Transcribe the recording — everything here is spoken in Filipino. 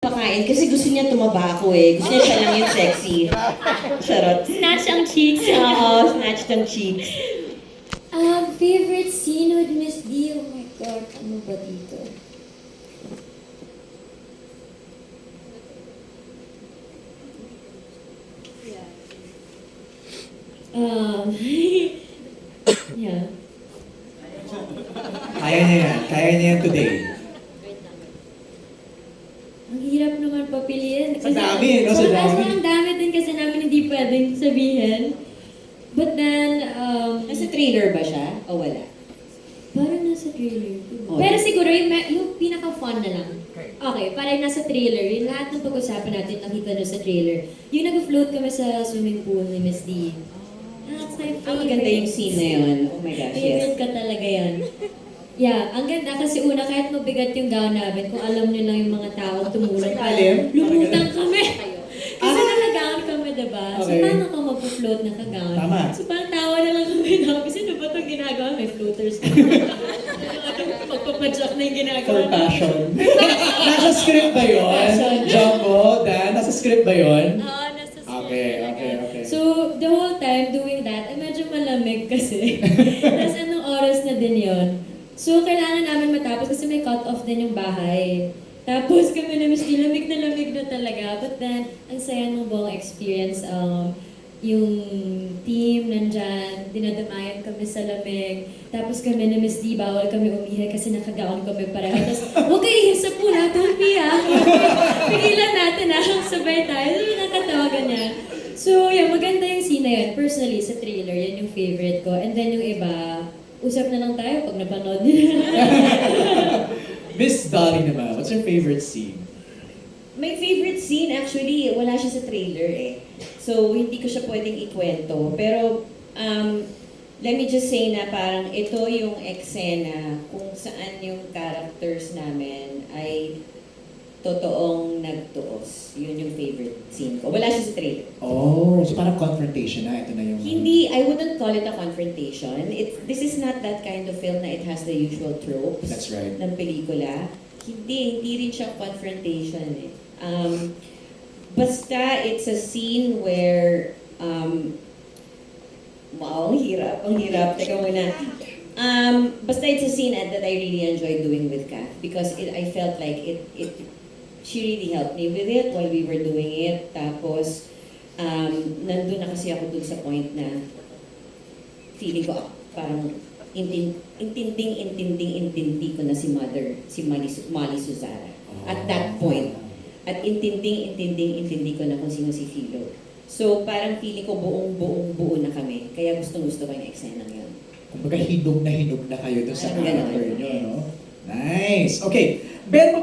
pakain kasi gusto niya tumaba ako eh. Gusto niya siya lang yung sexy. Charot. Snatch ang cheeks. Oo, snatched ang cheeks. Favorite scene with Miss D? Oh my God, ano ba dito? Yeah. Kaya niya yan. Kaya niya yan today. Ang hirap naman papiliin. Sa dami, no? Sa dami. Sobrang dami din kasi namin hindi pwedeng sabihin. But then, Nasa trailer ba siya? O wala? parang nasa trailer. Oh. Pero siguro yung pinaka-fun na lang. Okay, parang nasa trailer. Yung lahat ng pag-usapan natin nakita na sa trailer. Yung nag-float kami sa swimming pool ni Miss D. That's my favorite. Ang maganda yung scene na yun. Oh my gosh, yes. Favorite ka talaga yan. Yeah, ang ganda kasi una kahit mabigat yung gown namin, kung alam nyo lang yung mga tao tumulong, Ilalim? lumutang kami. Kasi naka-gown kami, diba? So Okay. paano ka mag-float naka-gown? Tama. So parang tawa na lang kami na, kasi ano ba itong ginagawa? May floaters na. Magpapadjak na yung ginagawa. For passion. Nasa script ba yun? Passion. Jumbo, Dan, nasa script ba yun? Oo, nasa screen Okay, talaga. okay. So, the whole time doing that, ay medyo malamig kasi. Tapos anong oras na din yon. So, kailangan namin matapos kasi may cut-off din yung bahay. Tapos kami na Miss D, lamig na talaga. But then, ang saya ng buong experience. Yung team nandyan, dinadamayan kami sa lamig. Tapos kami na Miss D, bawal kami umihi kasi nakagaon kami pareho. Tapos, huwag kayo ihi sa pool ha, don't be ha. Pigilan natin ha, sabay tayo. Nakakatawa ganyan. So, yeah, maganda yung scene na yun. Personally, sa trailer, yan yung favorite ko. And then yung iba, usap na lang tayo pag napanood niyo. Miss Dolly naman, what's your favorite scene? My favorite scene actually, wala siya sa trailer eh. So, hindi ko siya pwedeng ikwento. Pero, let me just say na parang ito yung eksena kung saan yung characters namin ay totoong nagtuos. Yun yung favorite scene ko. Wala siya sa trailer. Oh, so parang confrontation na. Ito na yung... Hindi, I wouldn't call it a confrontation. This is not that kind of film na it has the usual tropes That's right. ng pelikula. Hindi rin siya confrontation eh. Basta it's a scene where, wow, ang hirap. Teka muna. Basta it's a scene that I really enjoyed doing with Kath because I felt like she really helped me with it while we were doing it. Tapos, nandun na kasi ako dun sa point na feeling ko parang intindi ko na si Mother, si Mali Suzara. At that point. At intindi ko na kung sino si Philo. So, parang feeling ko buo na kami. Kaya gustong-gusto ko yung eksena yun. Kumbaga hinog na kayo doon sa Parang character ganon, nyo, yes. no? Nice! Okay, meron pa ba